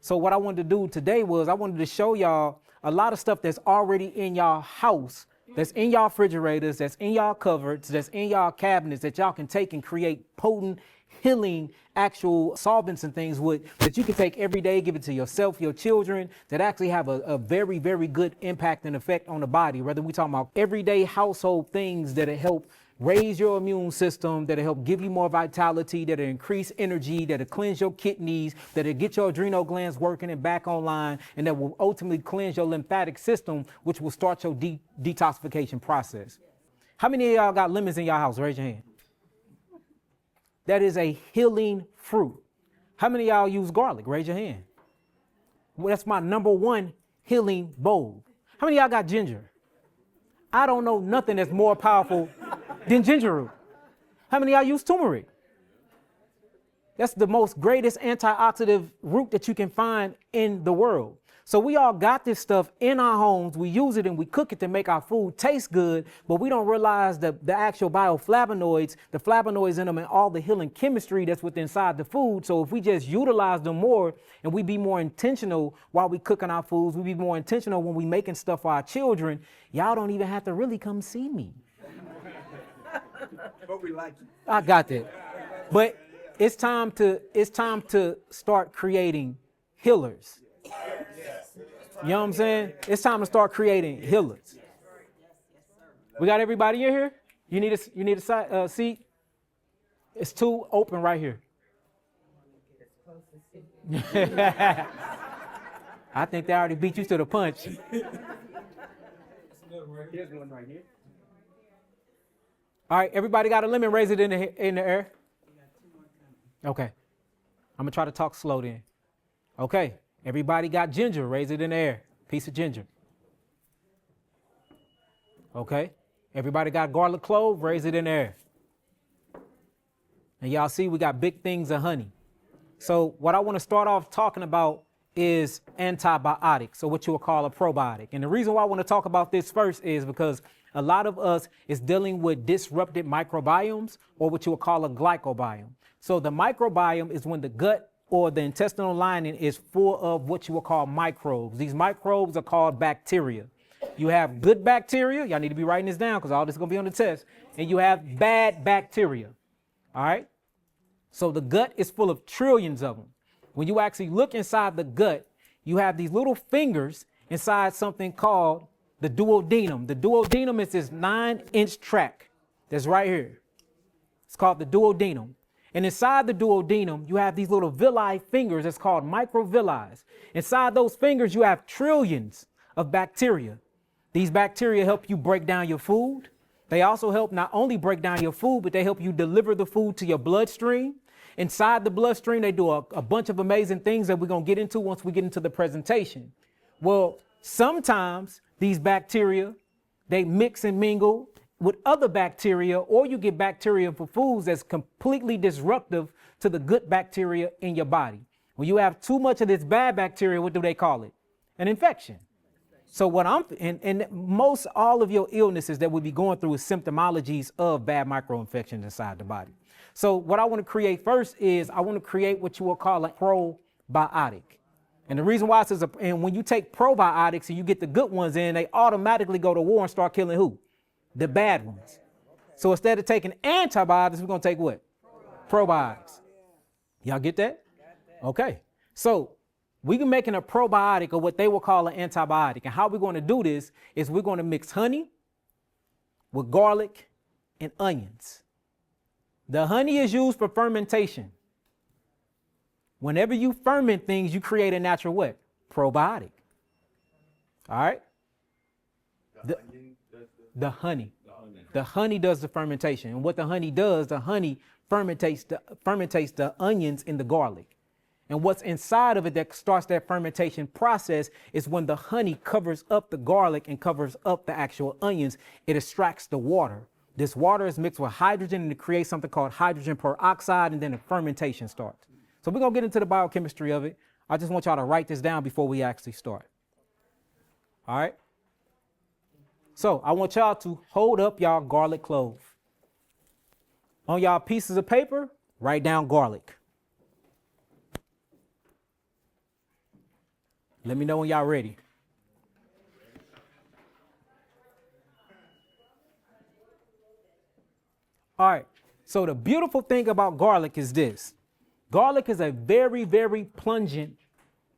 So what I wanted to do today was I wanted to show y'all a lot of stuff that's already in y'all house, that's in y'all refrigerators, that's in y'all cupboards, that's in y'all cabinets that y'all can take and create potent, healing, actual solvents and things with that you can take every day, give it to yourself, your children, that actually have a very, very good impact and effect on the body. Whether we talking about everyday household things that'll help raise your immune system, that'll help give you more vitality, that'll increase energy, that'll cleanse your kidneys, that'll get your adrenal glands working and back online, and that will ultimately cleanse your lymphatic system, which will start your detoxification process. How many of y'all got lemons in your house? Raise your hand. That is a healing fruit. How many of y'all use garlic? Raise your hand. Well, that's my number one healing bowl. How many of y'all got ginger? I don't know nothing that's more powerful than ginger root. How many of y'all use turmeric? That's the most greatest antioxidant root that you can find in the world. So we all got this stuff in our homes. We use it and we cook it to make our food taste good, but we don't realize the actual bioflavonoids, the flavonoids in them, and all the healing chemistry that's within inside the food. So if we just utilize them more and we be more intentional while we cooking our foods, we be more intentional when we making stuff for our children, y'all don't even have to really come see me. But we like you. I got that. But it's time to start creating healers. You know what I'm saying? It's time to start creating healers. We got everybody in here? You need a seat? It's two open right here. I think they already beat you to the punch. Here's one right here. All right, everybody got a lemon? Raise it in the air. Okay. I'm going to try to talk slow then. Okay. Everybody got ginger? Raise it in the air. Piece of ginger. Okay. Everybody got garlic clove? Raise it in the air. And y'all see we got big things of honey. So what I want to start off talking about is antibiotics, so what you would call a probiotic. And the reason why I want to talk about this first is because a lot of us is dealing with disrupted microbiomes, or what you would call a glycobiome. So the microbiome is when the gut or the intestinal lining is full of what you will call microbes. These microbes are called bacteria. You have good bacteria. Y'all need to be writing this down because all this is going to be on the test. And you have bad bacteria. All right. So the gut is full of trillions of them. When you actually look inside the gut, you have these little fingers inside something called the duodenum. The duodenum is this 9-inch tract that's right here. It's called the duodenum. And inside the duodenum, you have these little villi fingers that's called microvilli. Inside those fingers, you have trillions of bacteria. These bacteria help you break down your food. They also help not only break down your food, but they help you deliver the food to your bloodstream. Inside the bloodstream, they do a bunch of amazing things that we're going to get into once we get into the presentation. Well, sometimes these bacteria, they mix and mingle with other bacteria, or you get bacteria for foods that's completely disruptive to the good bacteria in your body. When you have too much of this bad bacteria, what do they call it? An infection. So what and most all of your illnesses that we'll be going through is symptomologies of bad microinfections inside the body. So what I want to create first is I want to create what you will call a probiotic. And the reason why it says, and when you take probiotics and you get the good ones in, they automatically go to war and start killing who? The bad ones. So instead of taking antibiotics, we're going to take what? Probiotics. Y'all get that? Okay. So we can make a probiotic or what they will call an antibiotic. And how we're going to do this is we're going to mix honey with garlic and onions. The honey is used for fermentation. Whenever you ferment things, you create a natural what? Probiotic. All right? The honey. The honey does the fermentation. And what the honey does, the honey fermentates the onions in the garlic. And what's inside of it that starts that fermentation process is when the honey covers up the garlic and covers up the actual onions, it extracts the water. This water is mixed with hydrogen and it creates something called hydrogen peroxide, and then the fermentation starts. So we're going to get into the biochemistry of it. I just want y'all to write this down before we actually start. All right. So I want y'all to hold up y'all garlic clove. On y'all pieces of paper, write down garlic. Let me know when y'all ready. All right. So the beautiful thing about garlic is this. Garlic is a very, very pungent,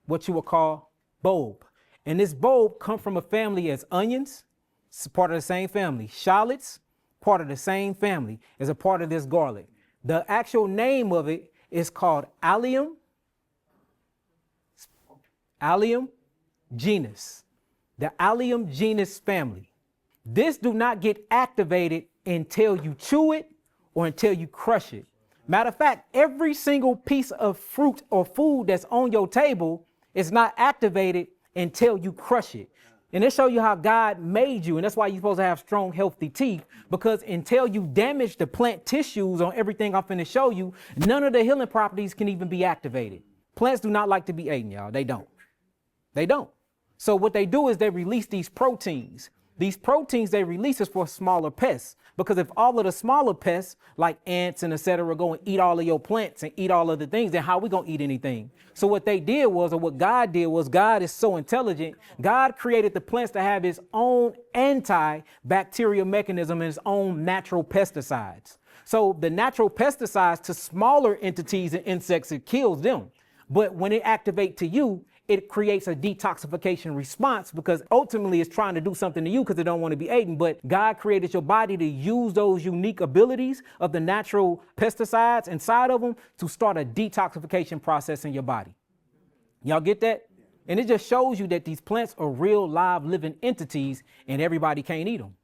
what you would call bulb. And this bulb comes from a family as onions. It's part of the same family. Shallots, part of the same family, is a part of this garlic. The actual name of it is called Allium genus. The Allium genus family. This do not get activated until you chew it or until you crush it. Matter of fact, every single piece of fruit or food that's on your table is not activated until you crush it. And it shows you how God made you. And that's why you're supposed to have strong, healthy teeth, because until you damage the plant tissues on everything I'm finna show you, none of the healing properties can even be activated. Plants do not like to be eaten, y'all. They don't. They don't. So what they do is they release these proteins. These proteins they release is for smaller pests, because if all of the smaller pests like ants and etc. go and eat all of your plants and eat all of the things, then how we gonna eat anything? So what they did was, or what God did was, God is so intelligent. God created the plants to have its own antibacterial mechanism and its own natural pesticides. So the natural pesticides to smaller entities and insects, it kills them. But when it activates to you, it creates a detoxification response, because ultimately it's trying to do something to you because it don't want to be eaten. But God created your body to use those unique abilities of the natural pesticides inside of them to start a detoxification process in your body. Y'all get that? And it just shows you that these plants are real, live, living entities, and everybody can't eat them.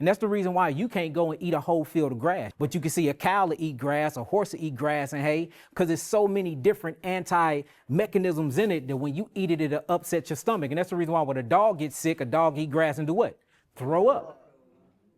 And that's the reason why you can't go and eat a whole field of grass. But you can see a cow to eat grass, a horse to eat grass and hay, because there's so many different anti-mechanisms in it that when you eat it, it'll upset your stomach. And that's the reason why when a dog gets sick, a dog eat grass and do what? Throw up.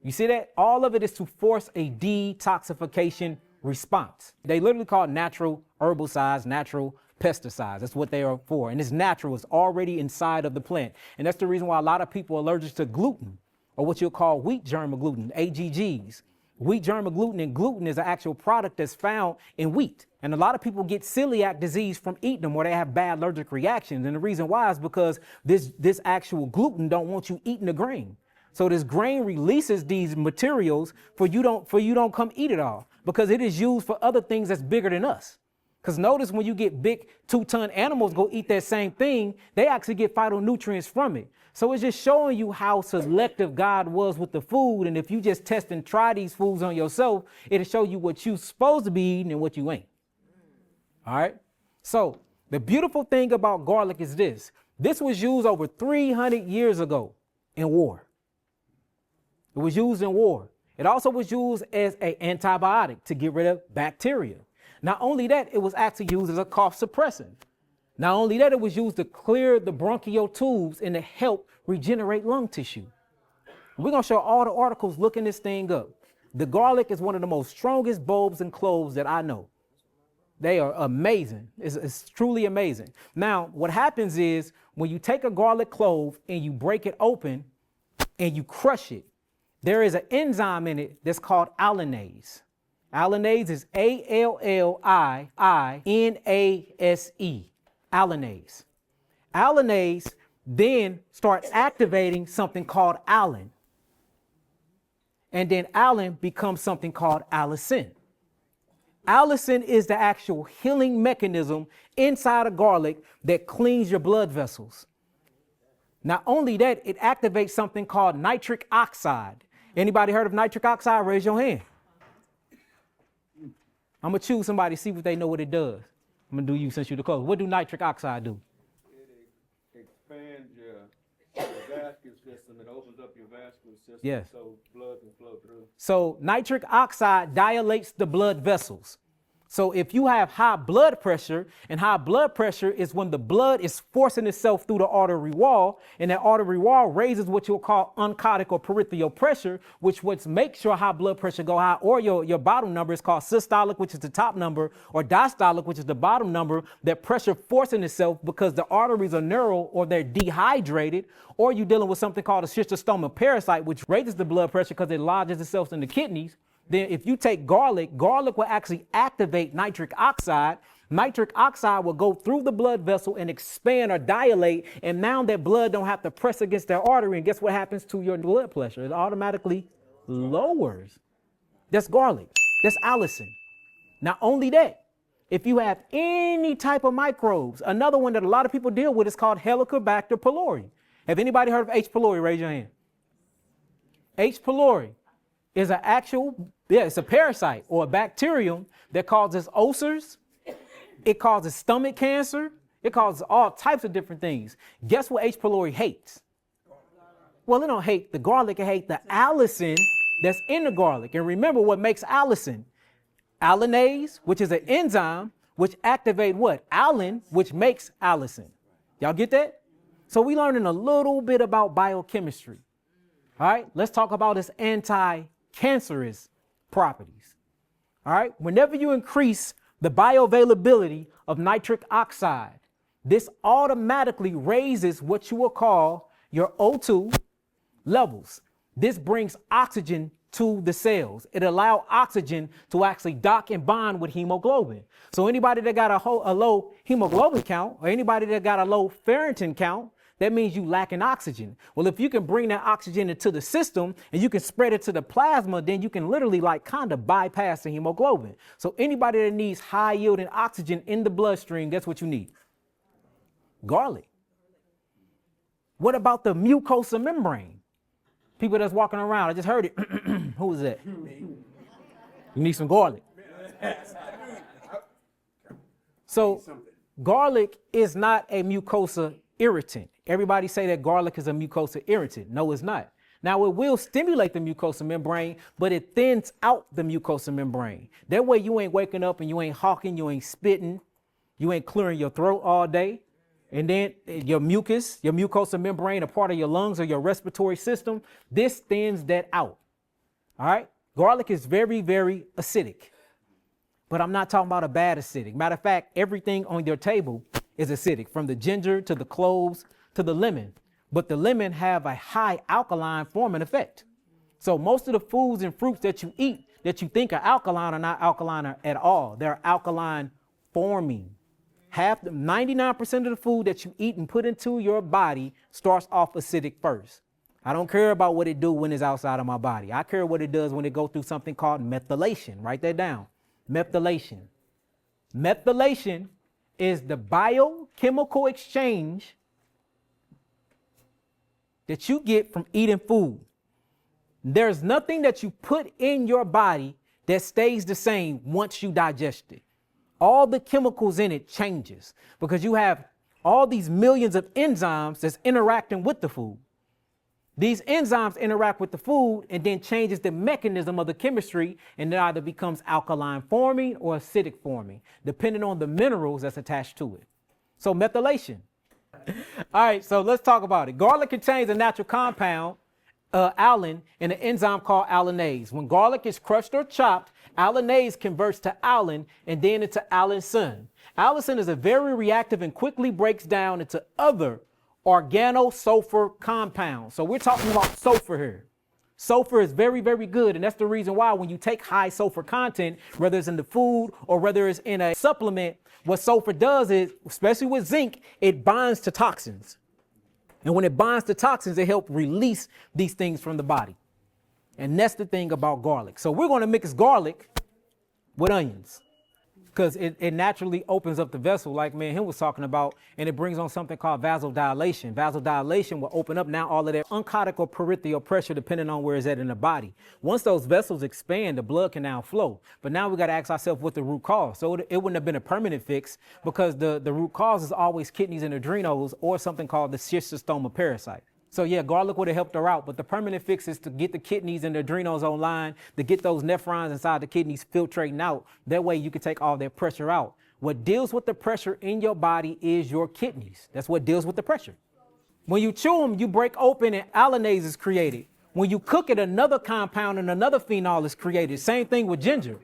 You see that? All of it is to force a detoxification response. They literally call it natural herbicides, natural pesticides. That's what they are for. And it's natural. It's already inside of the plant. And that's the reason why a lot of people are allergic to gluten, or what you'll call wheat germ agglutinin, AGGs. Wheat germ agglutinin and gluten is an actual product that's found in wheat. And a lot of people get celiac disease from eating them, or they have bad allergic reactions. And the reason why is because this actual gluten don't want you eating the grain. So this grain releases these materials for you don't come eat it all, because it is used for other things that's bigger than us. Because notice when you get big 2-ton animals go eat that same thing, they actually get phytonutrients from it. So it's just showing you how selective God was with the food. And if you just test and try these foods on yourself, it'll show you what you're supposed to be eating and what you ain't. All right. So the beautiful thing about garlic is this. This was used over 300 years ago in war. It was used in war. It also was used as an antibiotic to get rid of bacteria. Not only that, it was actually used as a cough suppressant. Not only that, it was used to clear the bronchial tubes and to help regenerate lung tissue. We're going to show all the articles looking this thing up. The garlic is one of the most strongest bulbs and cloves that I know. They are amazing. It's truly amazing. Now, what happens is when you take a garlic clove and you break it open and you crush it, there is an enzyme in it that's called allinase. Allinase is ALLIINASE. Allinase. Allinase then starts activating something called allicin. And then allicin becomes something called allicin. Allicin is the actual healing mechanism inside of garlic that cleans your blood vessels. Not only that, it activates something called nitric oxide. Anybody heard of nitric oxide? Raise your hand. I'm going to choose somebody, see what they know what it does. I'm going to do you since you're the close. What do nitric oxide do? It expands your vascular system. It opens up your vascular system, yes, so blood can flow through. So nitric oxide dilates the blood vessels. So if you have high blood pressure, and high blood pressure is when the blood is forcing itself through the artery wall, and that artery wall raises what you'll call oncotic or peripheral pressure, which makes your high blood pressure go high, or your bottom number is called systolic, which is the top number, or diastolic, which is the bottom number, that pressure forcing itself because the arteries are narrow or they're dehydrated, or you're dealing with something called a schistosoma parasite, which raises the blood pressure because it lodges itself in the kidneys. Then if you take garlic will actually activate nitric oxide, Nitric oxide will go through the blood vessel and expand or dilate, and now that blood don't have to press against their artery, and guess what happens to your blood pressure? It automatically lowers. That's garlic. That's allicin. Not only that, if you have any type of microbes, another one that a lot of people deal with is called Helicobacter pylori. Have anybody heard of H. pylori? Raise your hand. H. pylori is an actual, it's a parasite or a bacterium that causes ulcers. It causes stomach cancer. It causes all types of different things. Guess what H. pylori hates? Well, it don't hate the garlic. It hates the allicin that's in the garlic. And remember what makes allicin? Allinase, which is an enzyme, which activate what? Allicin, which makes allicin. Y'all get that? So we learning a little bit about biochemistry. All right, let's talk about its anti-cancerous properties. All right, whenever you increase the bioavailability of nitric oxide, this automatically raises what you will call your O2 levels. This brings oxygen to the cells. It allows oxygen to actually dock and bond with hemoglobin. So anybody that got a low hemoglobin count, or anybody that got a low ferritin count, that means you lacking oxygen. Well, if you can bring that oxygen into the system and you can spread it to the plasma, then you can literally like kind of bypass the hemoglobin. So anybody that needs high yielding oxygen in the bloodstream, guess what you need? Garlic. What about the mucosa membrane? People that's walking around, I just heard it. Who is that? You need some garlic. So garlic is not a mucosa irritant. Everybody say that garlic is a mucosa irritant. No, it's not. Now, it will stimulate the mucosa membrane, but it thins out the mucosa membrane. That way you ain't waking up and you ain't hawking, you ain't spitting, you ain't clearing your throat all day. And then your mucus, your mucosa membrane, a part of your lungs or your respiratory system, this thins that out. All right. Garlic is very, very acidic, but I'm not talking about a bad acidic. Matter of fact, everything on your table is acidic, from the ginger to the cloves to the lemon. But the lemon have a high alkaline forming effect. So most of the foods and fruits that you eat that you think are alkaline are not alkaline at all. They're alkaline forming. 99% of the food that you eat and put into your body starts off acidic first. I don't care about what it do when it's outside of my body. I care what it does when it goes through something called methylation. Write that down. Methylation. Methylation is the biochemical exchange that you get from eating food. There's nothing that you put in your body that stays the same once you digest it. All the chemicals in it changes because you have all these millions of enzymes that's interacting with the food. These enzymes interact with the food and then changes the mechanism of the chemistry, and it either becomes alkaline forming or acidic forming, depending on the minerals that's attached to it. So methylation. All right, so let's talk about it. Garlic contains a natural compound, allicin, and an enzyme called allinase. When garlic is crushed or chopped, allinase converts to allin and then into allicin. Allicin is a very reactive and quickly breaks down into other organosulfur compounds. So we're talking about sulfur here. Sulfur is very, very good. And that's the reason why when you take high sulfur content, whether it's in the food or whether it's in a supplement, what sulfur does is, especially with zinc, it binds to toxins. And when it binds to toxins, it helps release these things from the body. And that's the thing about garlic. So we're going to mix garlic with onions because it naturally opens up the vessel like me and him was talking about, and it brings on something called vasodilation. Vasodilation will open up now all of that oncotic or peripheral pressure depending on where it's at in the body. Once those vessels expand, the blood can now flow. But now we got to ask ourselves what the root cause. So it wouldn't have been a permanent fix because the root cause is always kidneys and adrenals or something called the schistosoma parasite. So yeah, garlic would have helped her out, but the permanent fix is to get the kidneys and the adrenals online, to get those nephrons inside the kidneys filtrating out. That way you can take all that pressure out. What deals with the pressure in your body is your kidneys. That's what deals with the pressure. When you chew them, you break open and allinase is created. When you cook it, another compound and another phenol is created. Same thing with ginger.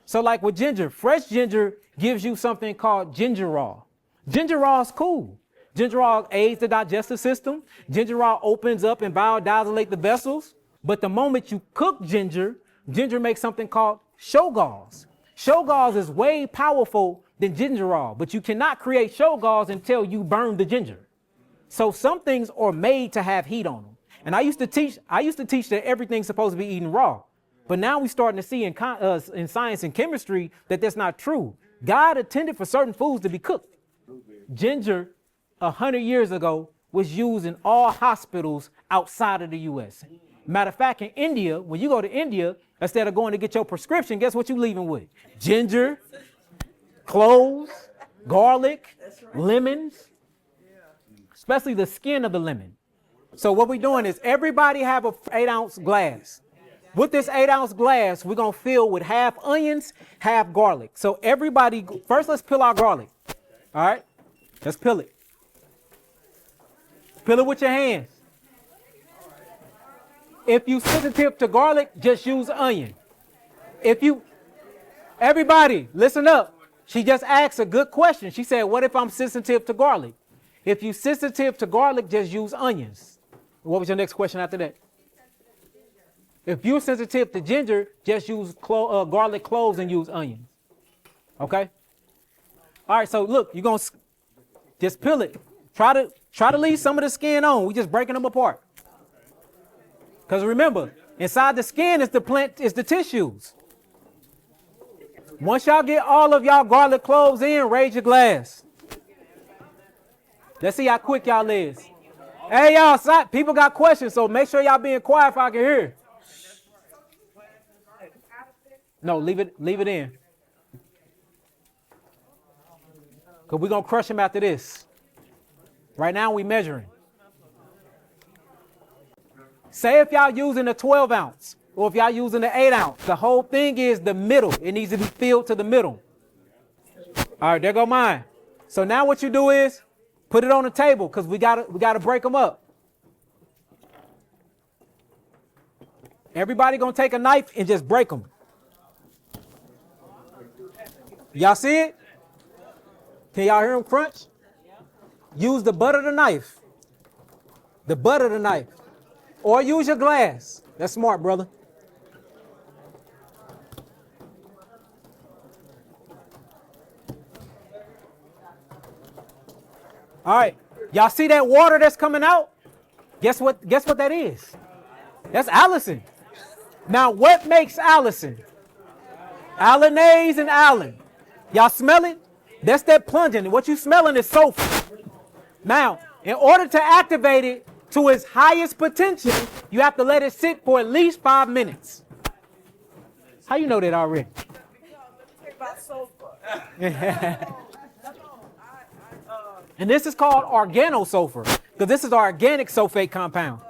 So like with ginger, fresh ginger gives you something called gingerol. Gingerol is cool. Gingerol aids the digestive system. Gingerol opens up and biodilates the vessels. But the moment you cook ginger, ginger makes something called shoggols. Shoggols is way powerful than gingerol, but you cannot create shogalls until you burn the ginger. So some things are made to have heat on them. And I used to teach that everything's supposed to be eaten raw. But now we're starting to see in science and chemistry that that's not true. God intended for certain foods to be cooked. Ginger, 100 years ago, was used in all hospitals outside of the U.S. Matter of fact, in India, when you go to India, instead of going to get your prescription, guess what you're leaving with? Ginger, cloves, garlic, lemons, especially the skin of the lemon. So what we're doing is everybody have a 8-ounce glass. With this 8-ounce glass, we're going to fill with half onions, half garlic. So everybody, first let's peel our garlic. All right? Let's peel it. Peel it with your hands. If you're sensitive to garlic, just use onion. Everybody, listen up. She just asked a good question. She said, what if I'm sensitive to garlic? If you're sensitive to garlic, just use onions. What was your next question after that? If you're sensitive to ginger, just use garlic cloves and use onions. Okay? All right, so look, you're going to just peel it. Try to leave some of the skin on. We're just breaking them apart. Because remember, inside the skin is the tissues. Once y'all get all of y'all garlic cloves in, raise your glass. Let's see how quick y'all is. Hey, y'all, people got questions, so make sure y'all being quiet if I can hear. No, leave it in. Because we're going to crush them after this. Right now, we measuring. Say if y'all using a 12-ounce or if y'all using an 8-ounce, the whole thing is the middle. It needs to be filled to the middle. All right, there go mine. So now what you do is put it on the table because we gotta break them up. Everybody gonna take a knife and just break them. Y'all see it? Can y'all hear them crunch? Use the butt of the knife. The butt of the knife. Or use your glass. That's smart, brother. All right. Y'all see that water that's coming out? Guess what that is? That's allicin. Now, what makes allicin? Allanase and allen. Y'all smell it? That's that plunging. What you smelling is sulfur. Now, in order to activate it to its highest potential, you have to let it sit for at least 5 minutes. How you know that already? And this is called organosulfur because this is our organic sulfate compound.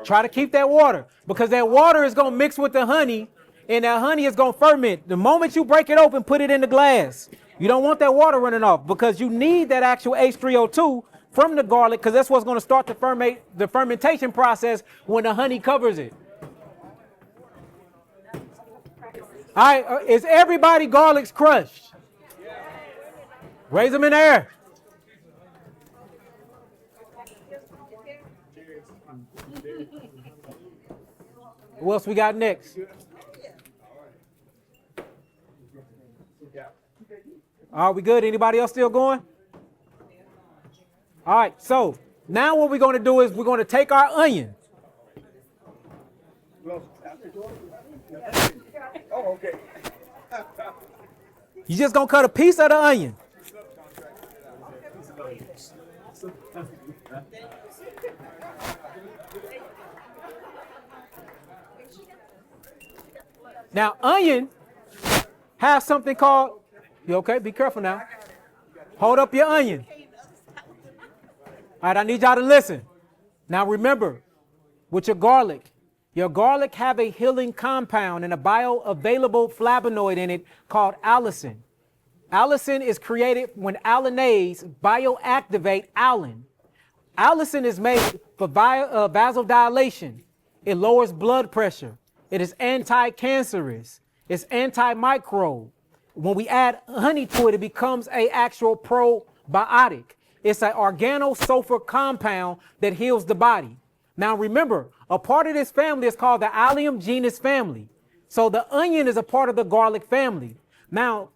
Try to keep that water because that water is going to mix with the honey and that honey is going to ferment. The moment you break it open, put it in the glass. You don't want that water running off because you need that actual H3O2 from the garlic because that's what's going to start the fermentation process when the honey covers it. All right, is everybody garlics crushed? Raise them in the air. What else we got next? Are we good? Anybody else still going? All right, so now what we're going to do is we're going to take our onion. Oh, okay. You're just going to cut a piece of the onion. Now, onion has something called, you okay? Be careful now. Hold up your onion. All right, I need y'all to listen. Now, remember, with your garlic have a healing compound and a bioavailable flavonoid in it called allicin. Allicin is created when allanase bioactivate allen. Allicin is made for vasodilation. It lowers blood pressure. It is anti-cancerous. It's antimicrobial. When we add honey to it, it becomes an actual probiotic. It's an organosulfur compound that heals the body. Now remember, a part of this family is called the Allium genus family. So the onion is a part of the garlic family. Now,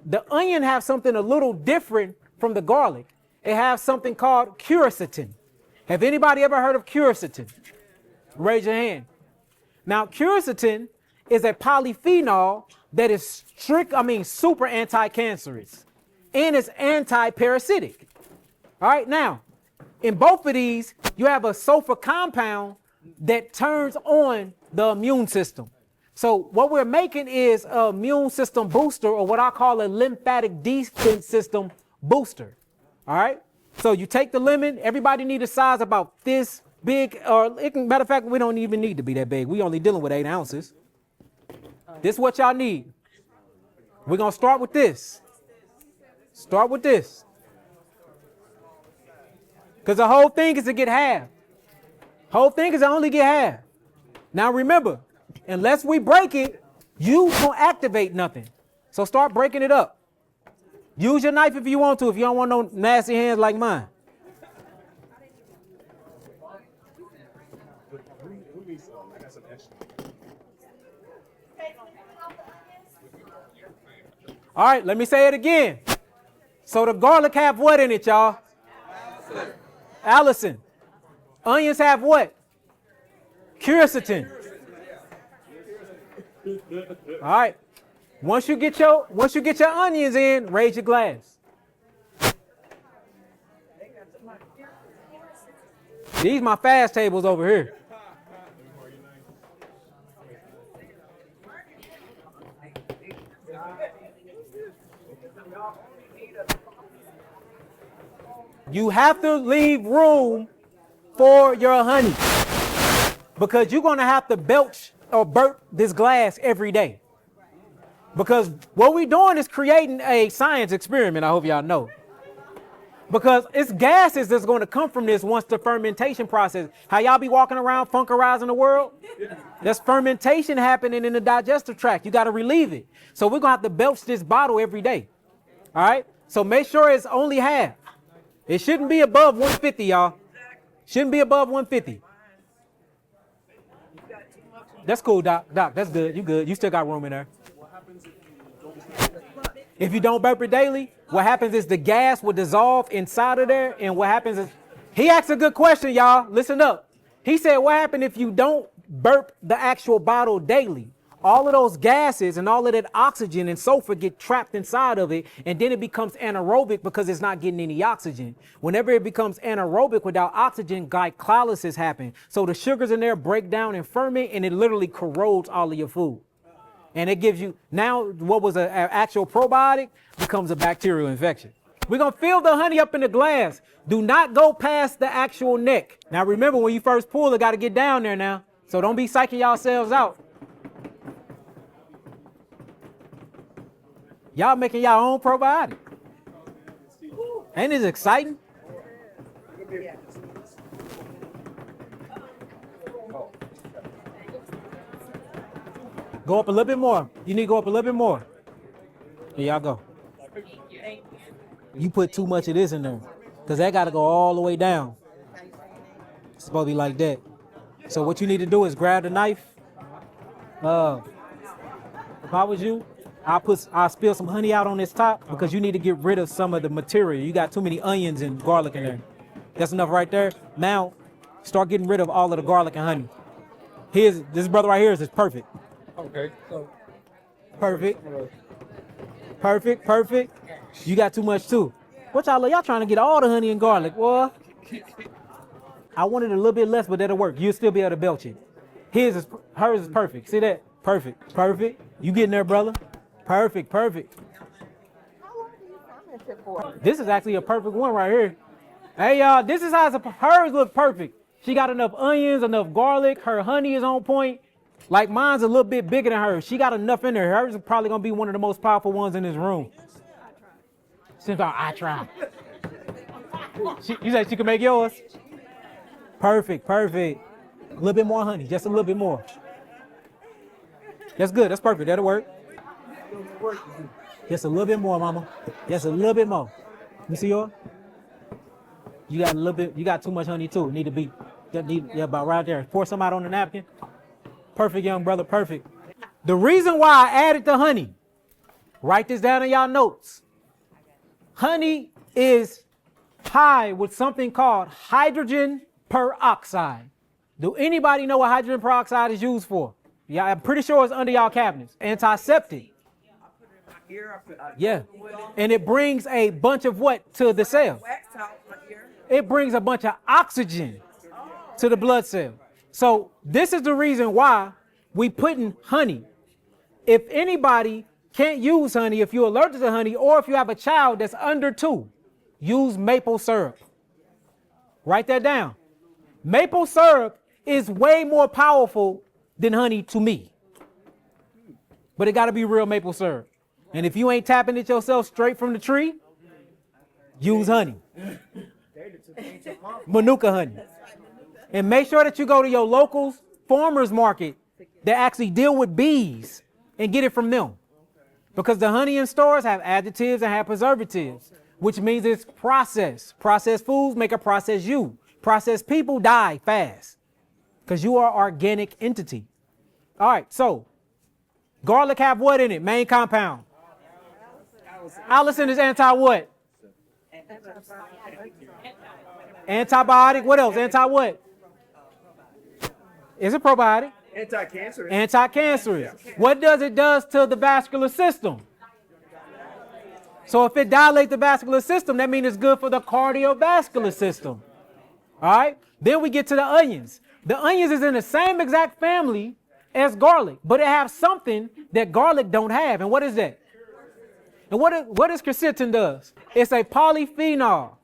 the onion has something a little different from the garlic. It has something called quercetin. Have anybody ever heard of quercetin? Raise your hand. Now, quercetin is a polyphenol that is super anti-cancerous, and it's anti-parasitic. All right, now, in both of these, you have a sulfur compound that turns on the immune system. So what we're making is a immune system booster, or what I call a lymphatic defense system booster. All right. So you take the lemon. Everybody need a size about this big, or it can, matter of fact, we don't even need to be that big. We only dealing with 8 ounces. This is what y'all need. We're gonna start with this. Start with this. Because the whole thing is to get half. Whole thing is to only get half. Now remember, unless we break it, you don't activate nothing. So start breaking it up. Use your knife if you want to, if you don't want no nasty hands like mine. All right, let me say it again. So the garlic have what in it, y'all? Allison. Onions have what? Quercetin. All right. Once you get your onions in, raise your glass. These my fast tables over here. You have to leave room for your honey, because you're going to have to belch or burp this glass every day. Because what we're doing is creating a science experiment, I hope y'all know. Because it's gases that's going to come from this once the fermentation process. How y'all be walking around funkerizing the world? There's fermentation happening in the digestive tract. You got to relieve it. So we're going to have to belch this bottle every day. All right? So make sure it's only half. It shouldn't be above 150, y'all. Shouldn't be above 150. That's cool, Doc. Doc, that's good. You good. You still got room in there. If you don't burp it daily, what happens is the gas will dissolve inside of there. And what happens is, he asked a good question, y'all. Listen up. He said, what happens if you don't burp the actual bottle daily? All of those gases and all of that oxygen and sulfur get trapped inside of it, and then it becomes anaerobic because it's not getting any oxygen. Whenever it becomes anaerobic without oxygen, glycolysis happens. So the sugars in there break down and ferment, and it literally corrodes all of your food. And it gives you, now what was an actual probiotic becomes a bacterial infection. We're going to fill the honey up in the glass. Do not go past the actual neck. Now remember, when you first pull it, got to get down there now. So don't be psyching yourselves out. Y'all making y'all own probiotic. Ain't this exciting? Go up a little bit more. You need to go up a little bit more. Here y'all go. You put too much of this in there, because that got to go all the way down. It's supposed to be like that. So what you need to do is grab the knife. If I was you, I'll spill some honey out on this top, because you need to get rid of some of the material. You got too many onions and garlic in there. That's enough right there. Now, start getting rid of all of the garlic and honey. This brother right here is perfect. Okay, so. Perfect. Perfect, perfect. You got too much too. What y'all trying to get all the honey and garlic, boy? I wanted a little bit less, but that'll work. You'll still be able to belch it. Hers is perfect. See that? Perfect, perfect. You getting there, brother? Perfect, perfect. How long do you ferment it for? This is actually a perfect one right here. Hey, y'all, this is how hers look perfect. She got enough onions, enough garlic. Her honey is on point. Like mine's a little bit bigger than hers. She got enough in there. Hers is probably gonna be one of the most powerful ones in this room. Since I try. You said she can make yours? Perfect, perfect. A little bit more honey, just a little bit more. That's good, that's perfect, that'll work. Just a little bit more, mama. Just a little bit more. You see yours? You got a little bit, you got too much honey too. Need to be, about right there. Pour some out on the napkin. Perfect, young brother, perfect. The reason why I added the honey Write this down in y'all notes. Honey is high with something called hydrogen peroxide. Do anybody know what hydrogen peroxide is used for? Yeah, I'm pretty sure it's under y'all cabinets. Antiseptic. Yeah. And it brings a bunch of what to the cell? It brings a bunch of oxygen to the blood cell. So this is the reason why we put in honey. If anybody can't use honey, if you're allergic to honey, or if you have a child that's under 2, use maple syrup. Write that down. Maple syrup is way more powerful than honey to me. But it got to be real maple syrup. And if you ain't tapping it yourself straight from the tree, use honey. Manuka honey. And make sure that you go to your local farmer's market that actually deal with bees and get it from them. Because the honey in stores have additives and have preservatives, which means it's processed. Processed foods make a processed you. Processed people die fast because you are an organic entity. All right, so garlic have what in it? Main compound. Allicin is anti-what? Antibiotic. What else? Anti-what? Is it probiotic? Anti-cancerous. Anti-cancerous. What does it do to the vascular system? So if it dilates the vascular system, that means it's good for the cardiovascular system. All right? Then we get to the onions. The onions is in the same exact family as garlic, but it has something that garlic don't have. And what is that? And what is quercetin does? It's a polyphenol.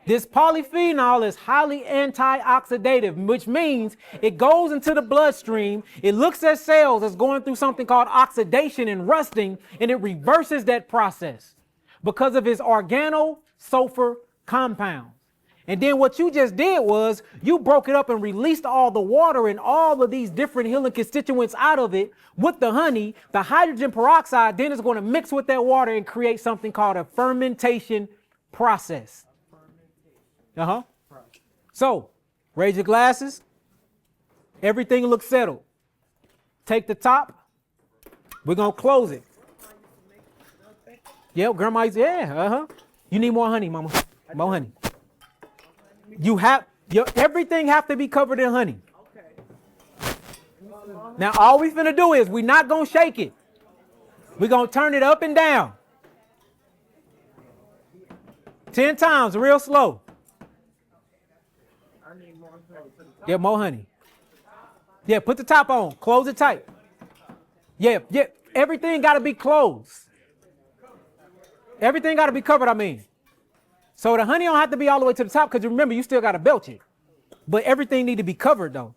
This polyphenol is highly antioxidative, which means it goes into the bloodstream. It looks at cells that's going through something called oxidation and rusting, and it reverses that process because of its organosulfur compounds. And then what you just did was you broke it up and released all the water and all of these different healing constituents out of it with the honey. The hydrogen peroxide then is going to mix with that water and create something called a fermentation process. So, raise your glasses. Everything looks settled. Take the top. We're going to close it. Yep, grandma's, yeah, You need more honey, mama. More honey. You have, everything have to be covered in honey. Now, all we finna do is we're not going to shake it. We're going to turn it up and down. 10 times, real slow. Yeah, more honey. Yeah, put the top on. Close it tight. Yeah. Everything got to be closed. Everything got to be covered, I mean. So the honey don't have to be all the way to the top because remember, you still got to belch it. But everything need to be covered, though.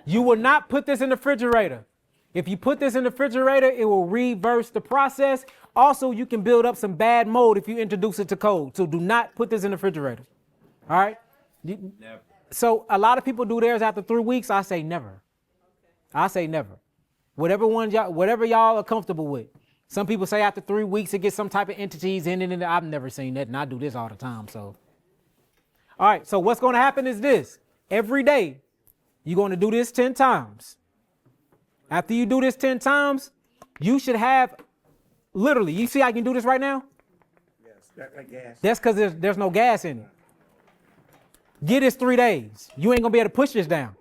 You will not put this in the refrigerator. If you put this in the refrigerator, it will reverse the process. Also, you can build up some bad mold if you introduce it to cold. So do not put this in the refrigerator. All right? Never. So a lot of people do theirs after 3 weeks. I say never. I say never. Whatever y'all are comfortable with. Some people say after 3 weeks it gets some type of entities in it, and I've never seen that, and I do this all the time. So, all right. So what's going to happen is this: every day you're going to do this 10 times. After you do this 10 times, you should have literally. You see, I can do this right now. Yes, like gas. That's because there's no gas in it. Get this 3 days. You ain't gonna be able to push this down.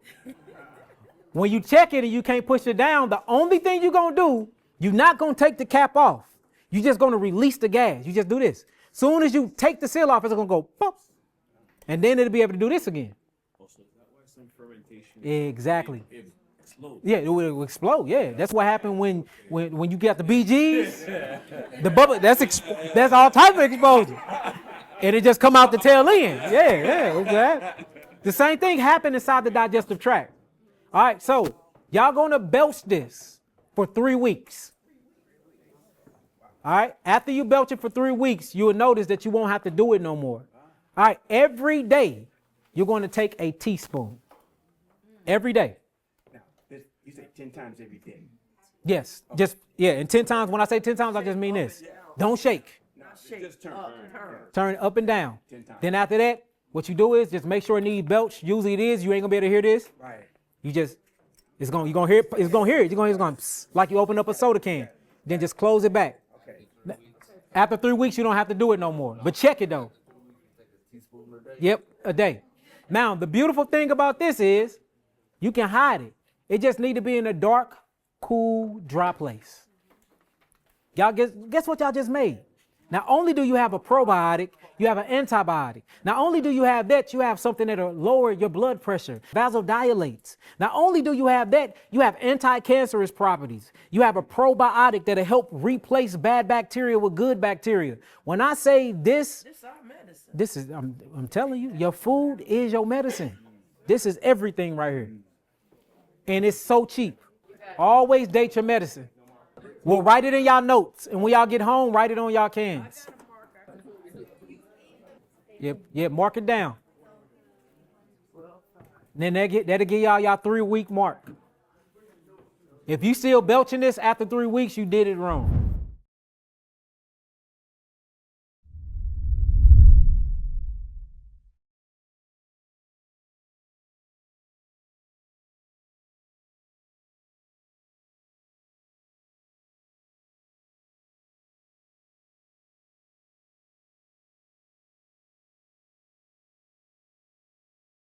When you check it and you can't push it down, the only thing you're gonna do, you're not gonna take the cap off. You're just gonna release the gas. You just do this. Soon as you take the seal off, it's gonna go pop, and then it'll be able to do this again. Also, is that why some fermentation? Exactly. It explodes. Yeah, it will explode. Yeah, that's what happened when you get the BGs, the bubble. That's all type of exposure. And it just come out the tail end. Yeah, exactly. The same thing happened inside the digestive tract. All right, so y'all gonna belch this for 3 weeks. All right, after you belch it for 3 weeks, you will notice that you won't have to do it no more. All right, every day you're going to take a teaspoon. Every day. Now, you say 10 times every day. Yes, and 10 times. When I say 10 times, I just mean this. Don't shake. Just Turn up and down. 10 times. Then after that, what you do is just make sure it needs belch. Usually it is. You ain't gonna be able to hear this. Right. You just, You're gonna hear it. You're gonna hear it. It's going psst, like you open up a soda can. Then just close it back. Okay. After 3 weeks, you don't have to do it no more. But check it though. Yep, a day. Now, the beautiful thing about this is you can hide it. It just need to be in a dark, cool, dry place. Y'all guess what y'all just made? Not only do you have a probiotic, you have an antibiotic. Not only do you have that, you have something that'll lower your blood pressure, vasodilates. Not only do you have that, you have anti-cancerous properties. You have a probiotic that'll help replace bad bacteria with good bacteria. When I say this is, I'm telling you, your food is your medicine. This is everything right here. And it's so cheap. Always date your medicine. Well, write it in y'all notes, and when y'all get home, write it on y'all cans. Yep, mark it down. Then that'll give y'all 3 week mark. If you still belching this after 3 weeks, you did it wrong.